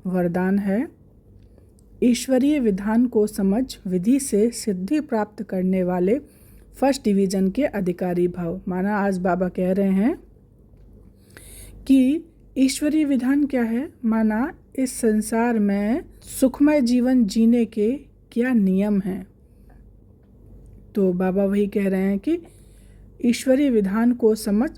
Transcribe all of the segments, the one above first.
वरदान है, ईश्वरीय विधान को समझ विधि से सिद्धि प्राप्त करने वाले फर्स्ट डिवीजन के अधिकारी भव। माना आज बाबा कह रहे हैं कि ईश्वरीय विधान क्या है, माना इस संसार में सुखमय जीवन जीने के क्या नियम हैं। तो बाबा वही कह रहे हैं कि ईश्वरीय विधान को समझ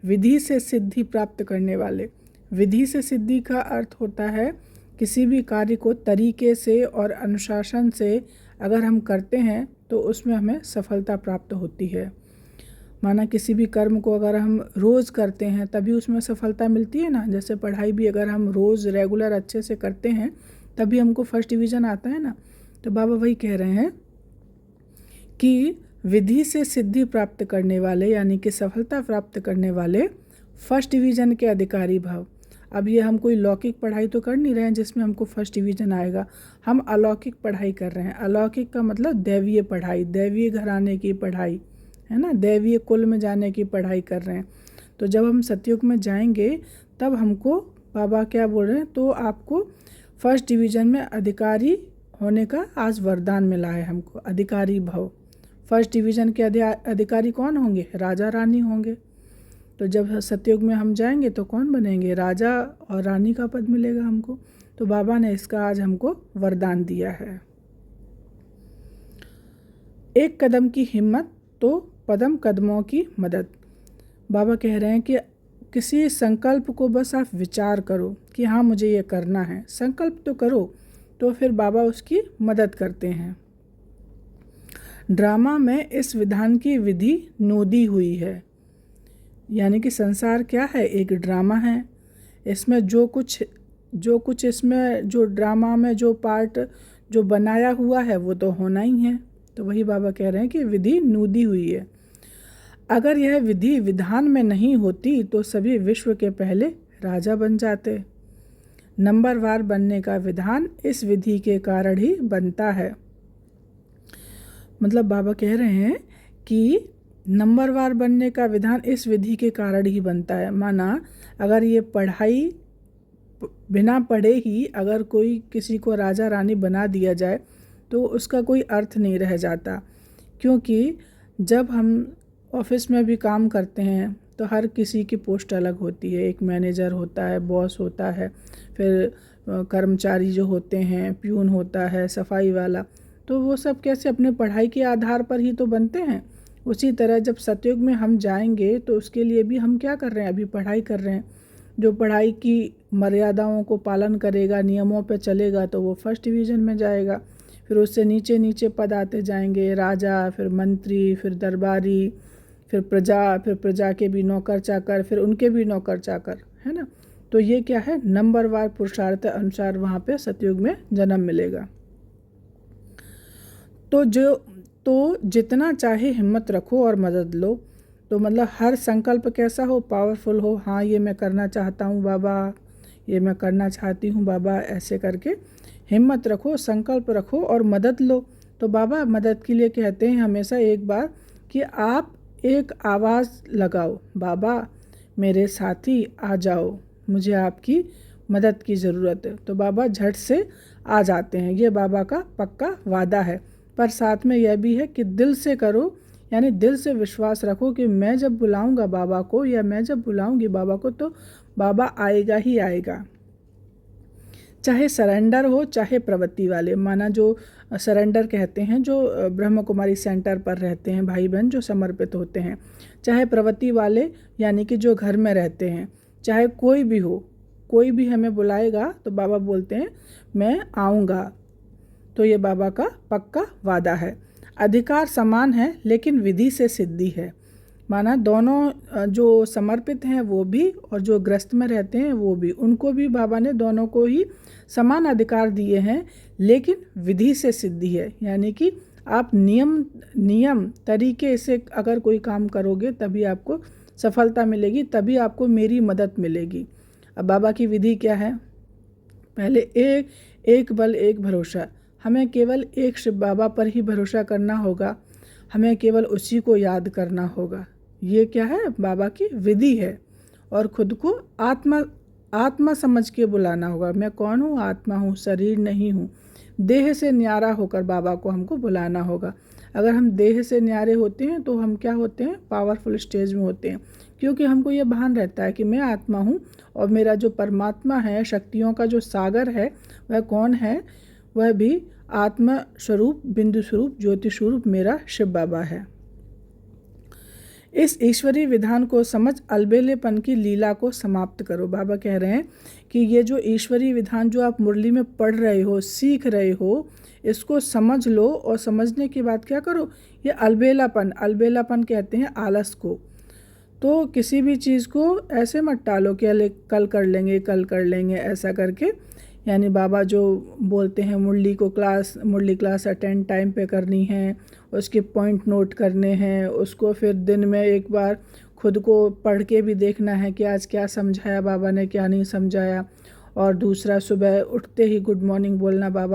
विधि से सिद्धि प्राप्त करने वाले। विधि से सिद्धि का अर्थ होता है किसी भी कार्य को तरीके से और अनुशासन से अगर हम करते हैं तो उसमें हमें सफलता प्राप्त होती है। माना किसी भी कर्म को अगर हम रोज़ करते हैं तभी उसमें सफलता मिलती है ना। जैसे पढ़ाई भी अगर हम रोज़ रेगुलर अच्छे से करते हैं तभी हमको फर्स्ट डिवीज़न आता है ना। तो बाबा वही कह रहे हैं कि विधि से सिद्धि प्राप्त करने वाले यानी कि सफलता प्राप्त करने वाले फर्स्ट डिवीज़न के अधिकारी भव। अब ये हम कोई लौकिक पढ़ाई तो कर नहीं रहे हैं जिसमें हमको फर्स्ट डिवीज़न आएगा, हम अलौकिक पढ़ाई कर रहे हैं। अलौकिक का मतलब दैवीय पढ़ाई, दैवीय घराने की पढ़ाई है ना, दैवीय कुल में जाने की पढ़ाई कर रहे हैं। तो जब हम सतयुग में जाएंगे तब हमको बाबा क्या बोल रहे हैं, तो आपको फर्स्ट डिवीज़न में अधिकारी होने का आज वरदान मिला है हमको, अधिकारी भव। फर्स्ट डिवीज़न के अधिकारी कौन होंगे, राजा रानी होंगे। तो जब सतयुग में हम जाएंगे तो कौन बनेंगे, राजा और रानी का पद मिलेगा हमको। तो बाबा ने इसका आज हमको वरदान दिया है। एक कदम की हिम्मत तो पदम कदमों की मदद। बाबा कह रहे हैं कि किसी संकल्प को बस आप विचार करो कि हाँ मुझे ये करना है, संकल्प तो करो, तो फिर बाबा उसकी मदद करते हैं। ड्रामा में इस विधान की विधि नोदी हुई है, यानी कि संसार क्या है, एक ड्रामा है। इसमें जो कुछ इसमें जो ड्रामा में जो पार्ट जो बनाया हुआ है वो तो होना ही है। तो वही बाबा कह रहे हैं कि विधि नूदी हुई है। अगर यह विधि विधान में नहीं होती तो सभी विश्व के पहले राजा बन जाते। नंबरवार बनने का विधान इस विधि के कारण ही बनता है। मतलब बाबा कह रहे हैं कि नंबरवार बनने का विधान इस विधि के कारण ही बनता है। माना अगर ये पढ़ाई बिना पढ़े ही अगर कोई किसी को राजा रानी बना दिया जाए तो उसका कोई अर्थ नहीं रह जाता। क्योंकि जब हम ऑफिस में भी काम करते हैं तो हर किसी की पोस्ट अलग होती है। एक मैनेजर होता है, बॉस होता है, फिर कर्मचारी जो होते हैं, प्यून होता है, सफाई वाला। तो वो सब कैसे अपने पढ़ाई के आधार पर ही तो बनते हैं। उसी तरह जब सतयुग में हम जाएंगे तो उसके लिए भी हम क्या कर रहे हैं, अभी पढ़ाई कर रहे हैं। जो पढ़ाई की मर्यादाओं को पालन करेगा, नियमों पे चलेगा तो वो फर्स्ट डिवीज़न में जाएगा। फिर उससे नीचे नीचे पद आते जाएंगे, राजा, फिर मंत्री, फिर दरबारी, फिर प्रजा के भी नौकर चाकर, फिर उनके भी नौकर चाकर, है ना। तो ये क्या है, नंबरवार पुरुषार्थ अनुसार वहाँ पे सतयुग में जन्म मिलेगा। तो जितना चाहे हिम्मत रखो और मदद लो। तो मतलब हर संकल्प कैसा हो, पावरफुल हो। हाँ ये मैं करना चाहता हूँ बाबा, ये मैं करना चाहती हूँ बाबा, ऐसे करके हिम्मत रखो, संकल्प रखो और मदद लो। तो बाबा मदद के लिए कहते हैं हमेशा एक बार कि आप एक आवाज़ लगाओ, बाबा मेरे साथी आ जाओ, मुझे आपकी मदद की ज़रूरत है। तो बाबा झट से आ जाते हैं, ये बाबा का पक्का वादा है। पर साथ में यह भी है कि दिल से करो, यानी दिल से विश्वास रखो कि मैं जब बुलाऊंगा बाबा को या मैं जब बुलाऊंगी बाबा को तो बाबा आएगा ही आएगा। चाहे सरेंडर हो चाहे प्रवृत्ति वाले। माना जो सरेंडर कहते हैं जो ब्रह्म कुमारी सेंटर पर रहते हैं भाई बहन जो समर्पित होते हैं, चाहे प्रवृत्ति वाले यानी कि जो घर में रहते हैं, चाहे कोई भी हो, कोई भी हमें बुलाएगा तो बाबा बोलते हैं मैं आऊँगा। तो ये बाबा का पक्का वादा है। अधिकार समान है लेकिन विधि से सिद्धि है। माना दोनों जो समर्पित हैं वो भी और जो ग्रस्त में रहते हैं वो भी, उनको भी बाबा ने दोनों को ही समान अधिकार दिए हैं, लेकिन विधि से सिद्धि है। यानी कि आप नियम तरीके से अगर कोई काम करोगे तभी आपको सफलता मिलेगी, तभी आपको मेरी मदद मिलेगी। अब बाबा की विधि क्या है, पहले एक बल एक भरोसा। हमें केवल एक शिव बाबा पर ही भरोसा करना होगा, हमें केवल उसी को याद करना होगा। ये क्या है, बाबा की विधि है। और खुद को आत्मा समझ के बुलाना होगा। मैं कौन हूँ? आत्मा हूँ, शरीर नहीं हूँ। देह से न्यारा होकर बाबा को हमको बुलाना होगा। अगर हम देह से न्यारे होते हैं तो हम क्या होते हैं? पावरफुल स्टेज में होते हैं, क्योंकि हमको ये भान रहता है कि मैं आत्मा हूँ और मेरा जो परमात्मा है, शक्तियों का जो सागर है, वह कौन है? वह भी आत्मा स्वरूप, बिंदु स्वरूप, ज्योति स्वरूप मेरा शिव बाबा है। इस ईश्वरीय विधान को समझ अलबेलेपन की लीला को समाप्त करो। बाबा कह रहे हैं कि ये जो ईश्वरीय विधान जो आप मुरली में पढ़ रहे हो, सीख रहे हो, इसको समझ लो और समझने के बाद क्या करो? ये अलबेलापन, अलबेलापन कहते हैं आलस को। तो किसी भी चीज़ को ऐसे मत टालो कि अरे कल कर लेंगे, कल कर लेंगे, ऐसा करके। यानी बाबा जो बोलते हैं मुरली क्लास अटेंड टाइम पे करनी है, उसके पॉइंट नोट करने हैं, उसको फिर दिन में एक बार खुद को पढ़ के भी देखना है कि आज क्या समझाया बाबा ने, क्या नहीं समझाया। और दूसरा, सुबह उठते ही गुड मॉर्निंग बोलना बाबा